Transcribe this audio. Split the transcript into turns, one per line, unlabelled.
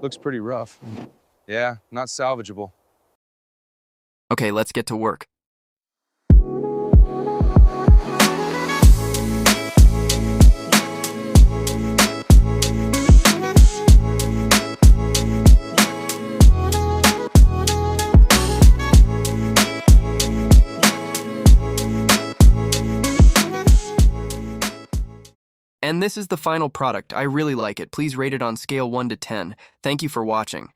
Looks pretty rough. Yeah, not salvageable.
Okay, let's get to work. And this is the final product. I really like it. Please rate it on scale 1 to 10. Thank you for watching.